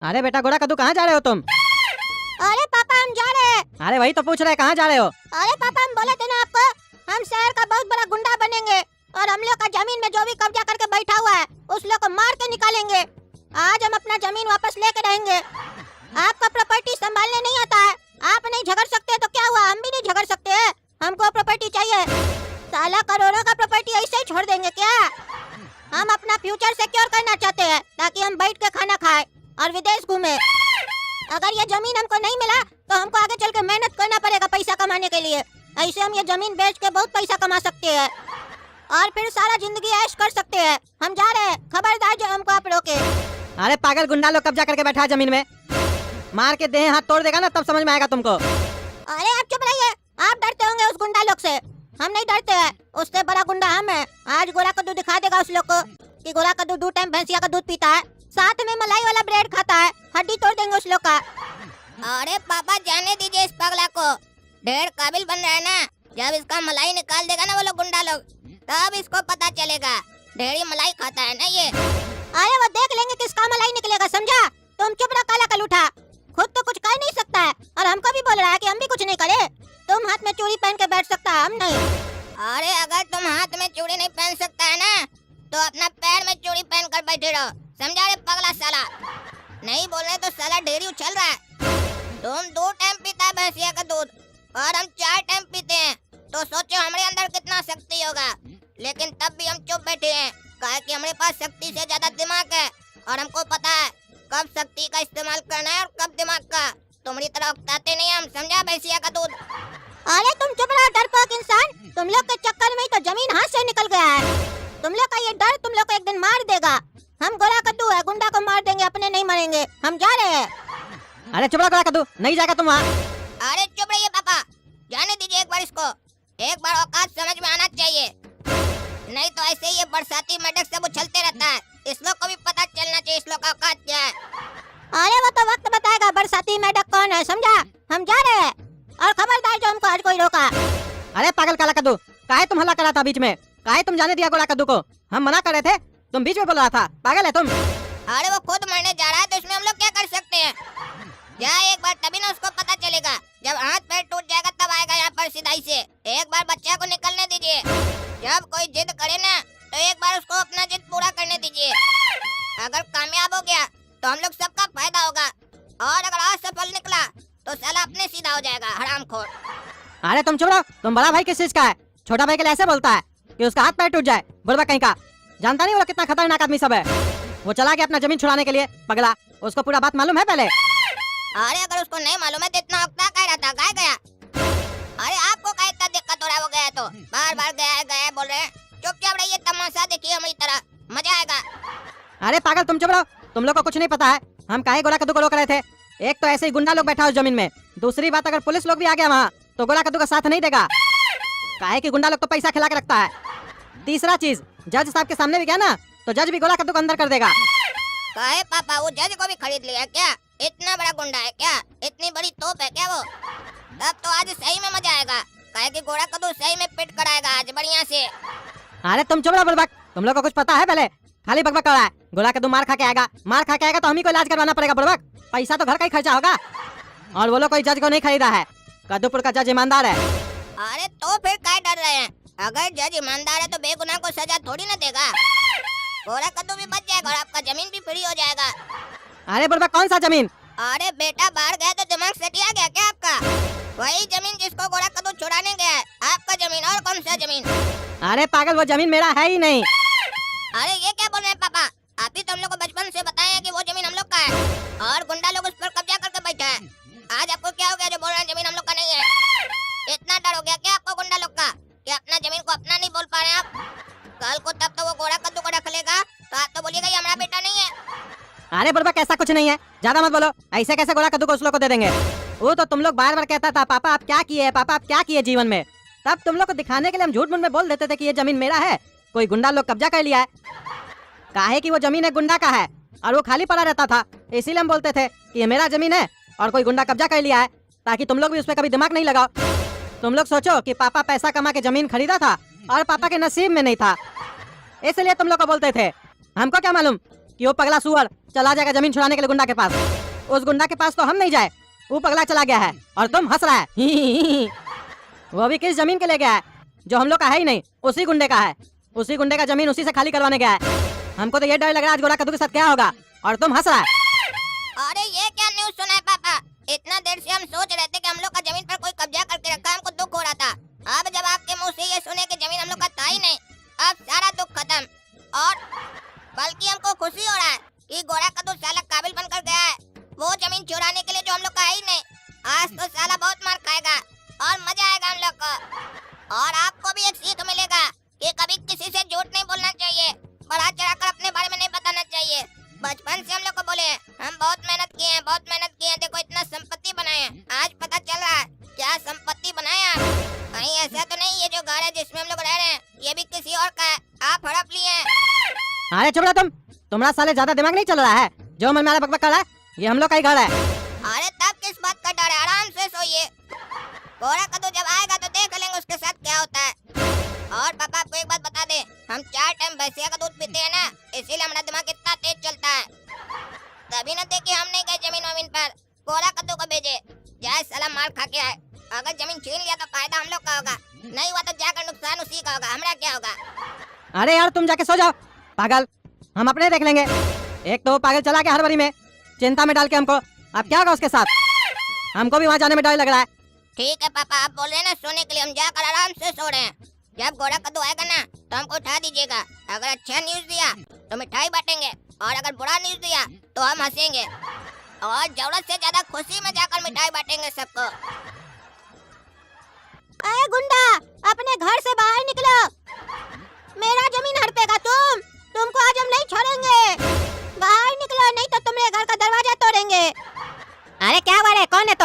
अरे बेटा गोरा कद्दू कहाँ जा रहे हो तुम? अरे पापा हम जा रहे हैं। अरे वही तो पूछ रहे कहाँ जा रहे हो? अरे पापा हम बोले थे ना आपको, हम शहर का बहुत बड़ा गुंडा बनेंगे और हम लोग का जमीन में जो भी कब्जा करके बैठा हुआ है उस लोग को मार के निकालेंगे। आज हम अपना जमीन वापस लेके रहेंगे। आपका प्रॉपर्टी संभालने नहीं आता है, आप नहीं झगड़ सकते तो क्या हुआ, हम भी नहीं झगड़ सकते हैं। हमको प्रॉपर्टी चाहिए। साला करोड़ों का प्रॉपर्टी ऐसे ही छोड़ देंगे क्या? हम अपना फ्यूचर सिक्योर करना चाहते हैं ताकि हम बैठ के खाना खाएं और विदेश घूमे। अगर ये जमीन हमको नहीं मिला तो हमको आगे चल के मेहनत करना पड़ेगा पैसा कमाने के लिए। ऐसे हम ये जमीन बेच के बहुत पैसा कमा सकते हैं और फिर सारा जिंदगी ऐश कर सकते हैं। हम जा रहे हैं, खबरदार जो हमको आप रोके। अरे पागल, गुंडा लोग कब्जा करके बैठा है जमीन में, मार के देह हाथ तोड़ देगा ना तब समझ में आएगा तुमको। अरे आप चुप रहिए, आप डरते होंगे उस गुंडा लोग से, हम नहीं डरते हैं। उससे बड़ा गुंडा हम है। आज गोरा कद्दू दिखा देगा उस लोग को कि गोरा कद्दू 2 टाइम भैंसिया का दूध पीता है, साथ में मलाई वाला ब्रेड खाता है। हड्डी तोड़ देंगे उस लोग का। अरे पापा जाने दीजिए इस पगला को, ढेर काबिल बन रहा है ना। जब इसका मलाई निकाल देगा ना वो लोग गुंडा लोग, तब इसको पता चलेगा। ढेरी मलाई खाता है ना ये। अरे वो देख लेंगे किसका मलाई निकलेगा, समझा? तुम चुप रहो काला कलूठा, खुद तो कुछ कर नहीं सकता है और हमको भी बोल रहा है कि हम भी कुछ नहीं करे। तुम हाथ में चूड़ी पहन के बैठ सकता है, हम नहीं। अरे अगर तुम हाथ में चूड़ी नहीं पहन सकता है ना तो अपना पैर में चूड़ी पहन कर बैठे रहो, समझा रे पगला साला। नहीं बोल रहे तो साला ढेरी उछल रहा है। तुम 2 टाइम पीता है भैंसिया का दूध और हम 4 टाइम पीते हैं, तो सोचो हमारे अंदर कितना शक्ति होगा। लेकिन तब भी हम चुप बैठे हैं, कहा कि हमारे पास शक्ति से ज्यादा दिमाग है और हमको पता है कब शक्ति का इस्तेमाल करना है और कब दिमाग का। तुम्हारी तरह उकताते नहीं हम, समझा भैंसिया का दूध। अरे तुम चुप रहो डरपोक इंसान, तुम लोग के चक्कर में ही तो जमीन हाथ से निकल गया है। तुम लोग का ये डर तुम लोग को एक दिन मार देगा। हम गोरा कद्दू है, गुंडा को मार देंगे, अपने नहीं मरेंगे। हम जा रहे हैं। अरे चुप रहो गोरा कद्दू, नहीं जाएगा तुम वहाँ। अरे चुप रहिए पापा, जाने दीजिए एक बार इसको। एक बार औकात समझ में आना चाहिए, नहीं तो ऐसे ही ये बरसाती मेढक सब उछलते रहता है। इस लोग को भी पता चलना चाहिए इस लोग का औकात क्या है। अरे वो तो वक्त बताएगा बरसाती मेढक कौन है, समझा? हम जा रहे हैं और खबरदार जो हमको आज कोई रोका। अरे पागल काला कद्दू, काहे तुम हल्ला करा था बीच में? काहे तुम जाने दिया गोरा कद्दू को? हम मना कर रहे थे, तुम बीच में बोल रहा था। पागल है तुम। अरे वो खुद मरने जा रहा है तो इसमें हम लोग क्या कर सकते हैं? जा एक बार, तभी ना उसको पता चलेगा। जब हाथ पैर टूट जाएगा तब आएगा यहाँ पर सिधाई से। एक बार बच्चा को निकलने दीजिए। जब कोई जिद करे ना तो एक बार उसको अपना जिद पूरा करने दीजिए। अगर कामयाब हो गया तो हम लोग सबका फायदा होगा, और अगर असफल निकला तो साला अपने सीधा हो जाएगा, हरामखोर। अरे तुम चुप रहो, तुम बड़ा भाई किस चीज का है? छोटा भाई के लिए ऐसे बोलता है कि उसका हाथ पैर टूट जाए? बुढ़वा कहीं का, जानता नहीं वो कितना खतरनाक आदमी सब है। वो चला गया अपना जमीन छुड़ाने के लिए, पगला। उसको पूरा बात मालूम है पहले? अरे अगर उसको नहीं मालूम है तो इतना हफ्ता कह रहा था, गाय गया। अरे आपको क्या इतना दिक्कत हो रहा है? वो गया तो बार बार गया बोल रहे हैं। चुपचाप रहिए, तमाशा देखिए हमारी तरह, मजा आएगा। अरे पागल तुम चुप रहो, तुम लोग को कुछ नहीं पता है। हम काहे गोरा कद्दू को रोक रहे थे? एक तो ऐसे ही गुंडा लोग बैठा उस जमीन में, दूसरी बात अगर पुलिस लोग भी आ गया वहाँ तो गोरा कद्दू का साथ नहीं देगा, काहे कि गुंडा लोग तो पैसा खिला के रखता है। तीसरा चीज, जज साहब के सामने भी गया ना तो जज भी गोरा कद्दू को अंदर कर देगा। काहे पापा, वो जज को भी खरीद लिया क्या? इतना बड़ा गुंडा है क्या? इतनी बड़ी तोप है क्या वो? तब तो आज सही में मजा आएगा, काहे कि गोरा कद्दू सही में पिट कराएगा आज बढ़िया से। अरे तुम चुप रहो बुड़बक, तुम लोग को कुछ पता है पहले? खाली बकबक कर रहा है। गोरा कद्दू मार खा के आएगा, मार खा के आएगा तो हम ही को इलाज करवाना पड़ेगा बुड़बक। पैसा तो घर का ही खर्चा होगा। और वो लोग कोई जज को नहीं खरीदा है, कद्दूपुर का जज ईमानदार है। अरे तो फिर क्या डर रहे हैं? अगर जज ईमानदार है तो बेगुनाह को सजा थोड़ी ना देगा। गोरा कद्दू भी बच जाएगा और आपका जमीन भी फ्री हो जाएगा। अरे बुड़बक कौन सा जमीन? अरे बेटा बाहर गया तो दिमाग सटिया गया क्या आपका? वही जमीन जिसको गोरा कद्दू छुड़ाने गया है, आपका जमीन। और कौन सा जमीन? अरे पागल, वो जमीन मेरा है ही नहीं। अरे ये क्या बोल रहे हैं पापा? आप ही तो हम लोग को बचपन से बताए हैं कि वो जमीन हम लोग का है और गुंडा लोग उस पर कब्जा करके बैठा है। आज आपको क्या हो गया जो बोल रहे हैं जमीन हम लोग का नहीं है? इतना डर हो गया क्या आपको गुंडा लोग का कि अपना जमीन को अपना नहीं बोल पा रहे हैं आप? कल को तब तो वो गोरा कद्दू को रख लेगा तो आप तो बोलिएगा ये हमारा बेटा नहीं है। अरे बुड़बक ऐसा कुछ नहीं है, ज्यादा मत बोलो। ऐसे कैसे गोरा कद्दू को उस लोग को दे देंगे? वो तो तुम लोग बार बार कहता था पापा आप क्या किए, पापा आप क्या किए जीवन में। तब तुम लोग को दिखाने के लिए हम झूठ मूठ में बोल देते थे कि ये जमीन मेरा है, कोई गुंडा लोग कब्जा कर लिया है। काहे कि वो जमीन एक गुंडा का है और वो खाली पड़ा रहता था, इसीलिए हम बोलते थे कि ये मेरा जमीन है और कोई गुंडा कब्जा कर लिया है, ताकि तुम लोग भी उस पर कभी दिमाग नहीं लगाओ। तुम लोग सोचो कि पापा पैसा कमा के जमीन खरीदा था और पापा के नसीब में नहीं था, इसलिए तुम लोग को बोलते थे। हमको क्या मालूम कि वो पगला सुअर चला जाएगा जमीन छुड़ाने के लिए गुंडा के पास। उस गुंडा के पास तो हम नहीं जाए, वो पगला चला गया है और तुम हंस रहा है। वो भी किस जमीन के ले गया है जो हम लोग का है ही नहीं, उसी गुंडे का है। उसी गुंडे का जमीन उसी से खाली करवाने गया है। हमको तो ये डर लग रहा है आज गोरा कद्दू के साथ क्या होगा, और तुम हंस रहा है। अरे ये क्या न्यूज़ सुना है पापा? इतना देर से हम सोच रहे थे कि हम लोग का जमीन पर कोई कब्जा करके रखा है, हमको दुख हो रहा था। अब जब आपके मुंह से ये सुने कि जमीन हम लोग का था ही नहीं, अब सारा दुख खत्म। और बल्कि हमको खुशी हो रहा है कि गोरा कद्दू साला काबिल बनकर गया है वो जमीन चुराने के लिए जो हम लोग का है ही नहीं। आज तो साला बहुत मार खाएगा और मजा आएगा हम लोग को। और आपको भी एक सीख मिलेगा कि कभी किसी से झूठ नहीं बोलना चाहिए, बढ़ा चढ़ाकर अपने बारे में नहीं बताना चाहिए। बचपन से हम लोग को बोले हैं, हम बहुत मेहनत किए हैं, बहुत मेहनत किए हैं, देखो इतना संपत्ति बनाए हैं। आज पता चल रहा है क्या संपत्ति बनाया। कहीं ऐसा तो नहीं ये जो घर है जिसमें हम लोग रह रहे हैं ये भी किसी और का है, आप हड़प लिए हैं। अरे चुप रहो तुम, तुम्हारा साले ज्यादा दिमाग नहीं चल रहा है। जो मन में आ रहा है बकबक कर रहा है, ये हम लोग का ही घर है। अरे तब किस बात का डर है, आराम से सोइए। गोरा कद्दू जब आएगा तो देख लेंगे उसके साथ क्या होता है। और पापा आपको एक बात बता दे, हम 4 टाइम भैंसिया का दूध पीते हैं ना, इसीलिए हमारा दिमाग इतना तेज चलता है। तभी न देखिए हम नहीं गए जमीन वमीन पर, गोरा कद्दू को भेजे जाए साला मार खा के आए। अगर जमीन छीन लिया तो फायदा हम लोग का होगा, नहीं हुआ तो जाकर नुकसान उसी का होगा, हमारा क्या होगा। अरे यार तुम जाके सो जाओ पागल, हम अपने देख लेंगे। एक तो वो पागल चला गया हड़बड़ी में, चिंता में डाल के हमको। अब क्या होगा उसके साथ, हमको भी वहाँ जाने में डर लग रहा है। ठीक है पापा, आप बोल रहे हैं ना सोने के लिए, हम जाकर आराम से सो रहे हैं। जब गोरा कद्दू आएगा ना तो हमको उठा दीजिएगा। अगर अच्छा न्यूज दिया तो मिठाई बांटेंगे, और अगर बुरा न्यूज दिया तो हम हंसेंगे, और जरूरत से ज्यादा खुशी में जाकर मिठाई बांटेंगे सबको। अरे गुंडा, अपने घर से बाहर निकलो, मेरा जमीन हड़पेगा तुमको आज हम नहीं छोड़ेंगे। बाहर निकलो नहीं तो तुम्हारे घर का दरवाजा तोड़ेंगे। अरे क्या हुआ रे, कौन है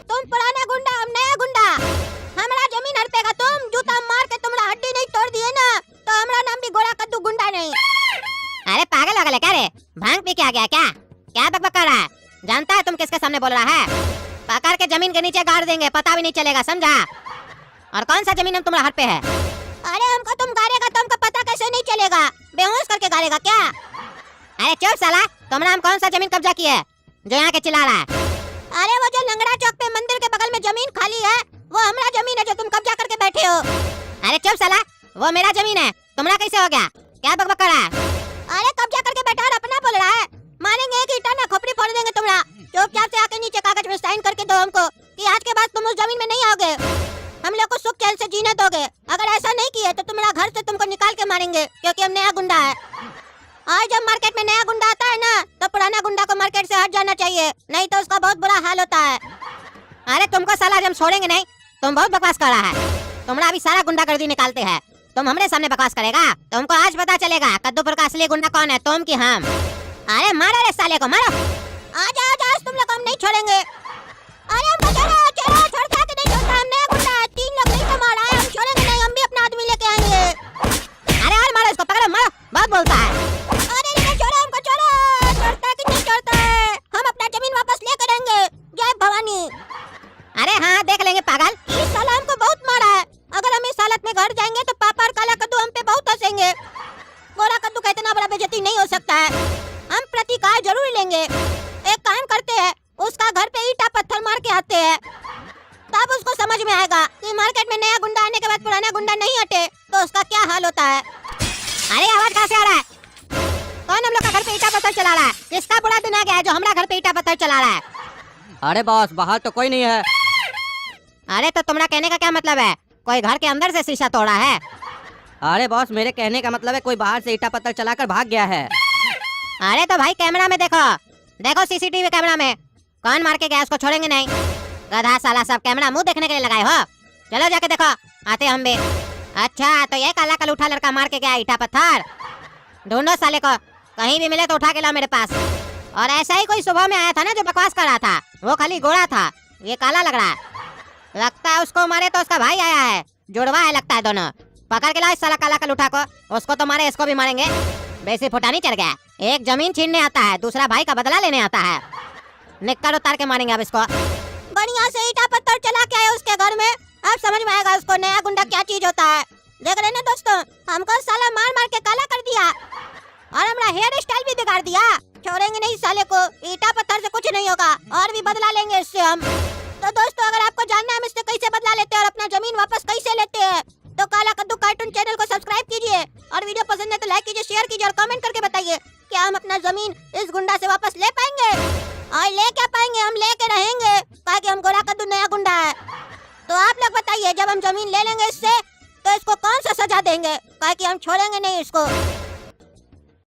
तुम पुराना गुंडा, हम नया गुंडा। हमारा जमीन हड़पेगा, तुम जूता मार के तुम्हारा हड्डी नहीं तोड़ दिए ना तो हमारा नाम भी गोरा कद्दू गुंडा नहीं। अरे पागल हो गए क्या रे, भांग पी के आ गया क्या? क्या बकबक कर रहा है? जानता है तुम किसके सामने बोल रहा है? पकड़ के जमीन के नीचे गाड़ देंगे, पता भी नहीं चलेगा, समझा? और कौन सा जमीन हम तुम्हारा हाथ पे है? अरे हमको तुम गाड़ेगा तो हमको पता कैसे नहीं चलेगा? बेहोश करके गाड़ेगा क्या? अरे चुप साला, तुमने हम कौन सा जमीन कब्जा की है जो यहाँ के चिल्ला रहा है? अरे वो जो लंगड़ा चौक पे मंदिर के बगल में जमीन खाली है वो हमारा जमीन है जो तुम कब्जा करके बैठे हो। अरे चुप साला, वो मेरा जमीन है, तुम्हारा कैसे हो गया? क्या बकबक कर रहा है? अरे कब्जा करके बैठा और अपना बोल रहा है। मारेंगे एक ईंटा ना खोपड़ी फोड़ देंगे तुम्हारा। चुपचाप से आके नीचे कागज में साइन करके दो हमको कि आज के बाद तुम उस जमीन में नहीं आओगे, हम लोग को सुख चैन से जीने दोगे। अगर ऐसा नहीं किए तो तुम्हारा घर से तुमको निकाल के मारेंगे, क्योंकि हम नया गुंडा है। और जब मार्केट में नया गुंडा आता है ना तो पुराना गुंडा को मार्केट से हट जाना चाहिए, नहीं तो उसका बहुत बुरा हाल होता है। अरे तुमको साला हम छोड़ेंगे नहीं, तुम बहुत बकवास कर रहा है। तुम्हारा अभी सारा गुंडागर्दी निकालते हैं, तुम हमरे सामने बकवास करेगा? तुमको आज पता चलेगा कद्दूपुर का असली गुंडा कौन है, तुम की हम। अरे मारो रे साले को, मारो। आज तुम लोग हम नहीं छोड़ेंगे। अरे हमको छोड़ो, छोड़ता कि नहीं छोड़ता, हम नया गुंडा है, 3 लोग नहीं तो मारा है, हम छोड़ेंगे नहीं, हम भी अपना आदमी लेके आएंगे। अरे और मारो इसको, पकड़ो मारो, बहुत बोलता है। अरे छोड़ो हमको, छोड़ो, छोड़ता कि नहीं छोड़ता है, हम अपना जमीन वापस लेकर आएंगे। जय भवानी। अरे हाँ देख लेंगे पागल। इस साल हमको बहुत मारा है, अगर हम इस हालत में घर जाएंगे तो पापा और काला कद्दू हम पे बहुत हंसेंगे। गोरा कद्दू का इतना बड़ा बेइज्जती नहीं हो सकता है, हम प्रतिकार जरूर लेंगे। एक काम करते हैं, उसका घर पे ईंटा पत्थर मार के आते हैं, तब उसको समझ में आएगा कि मार्केट में नया गुंडा आने के बाद पुराना गुंडा नहीं हटे तो उसका क्या हाल होता है। अरे आवाज कहाँ से आ रहा है? कौन हम लोग का घर पे ईंटा पत्थर चला रहा है? किसका बुरा दिन आ गया है जो हमारा घर पे ईंटा पत्थर चला रहा है? अरे बॉस, बाहर तो कोई नहीं है। अरे तो तुम्हारा कहने का क्या मतलब है, कोई घर के अंदर से शीशा तोड़ा है? अरे बॉस, मेरे कहने का मतलब है कोई बाहर से ईंटा पत्थर चलाकर भाग गया है। अरे तो भाई कैमरा में देखो, देखो सीसीटीवी कैमरा में, कौन मार के गया उसको छोड़ेंगे नहीं। गधा साला, सब कैमरा मुंह देखने के लिए लगाए हो? चलो जाके देखो, आते हम भी। अच्छा तो ये काला कलूठा लड़का मार के गया ईंटा पत्थर, ढूंढो साले को, कहीं भी मिले तो उठा के लाओ मेरे पास। और ऐसा ही कोई सुबह में आया था ना जो बकवास कर रहा था, वो खाली गोरा था, ये काला लग रहा है। लगता है उसको मारे तो उसका भाई आया है, जुड़वा है लगता है दोनों। पकड़ के लाओ इस साला काला कलूठा को, उसको तो मारे इसको भी मारेंगे। बेसी फुटानी चढ़ गया, एक जमीन छीनने आता है, दूसरा भाई का बदला लेने आता है। निक्कर उतार के मारेंगे अब इसको। बढ़िया से ईंटा पत्थर चला के आए उसके घर में, अब समझ में आएगा उसको नया गुंडा क्या चीज होता है। देख रहे ना दोस्तों, हमको साला मार मार के काला कर दिया। और हमारा हेयर स्टाइल भी बिगाड़ दिया। छोड़ेंगे नहीं साले को, ईटा पत्थर से कुछ नहीं होगा और भी बदला लेंगे इससे हम। तो दोस्तों अगर आपको जानना है हम इससे कैसे बदला लेते हैं और अपना जमीन वापस कैसे लेते हैं तो काला कद्दू कार्टून चैनल को सब्सक्राइब कीजिए और वीडियो पसंद है तो लाइक कीजिए, शेयर कीजिए और कमेंट करके बताइए क्या हम अपना जमीन इस गुंडा से वापस ले पाएंगे। और ले क्या पाएंगे, हम लेके रहेंगे ताकि हम गोरा कद्दू नया गुंडा है। तो आप लोग बताइए जब हम जमीन ले लेंगे इससे तो इसको कौन सा सजा देंगे, ताकि हम छोड़ेंगे नहीं इसको।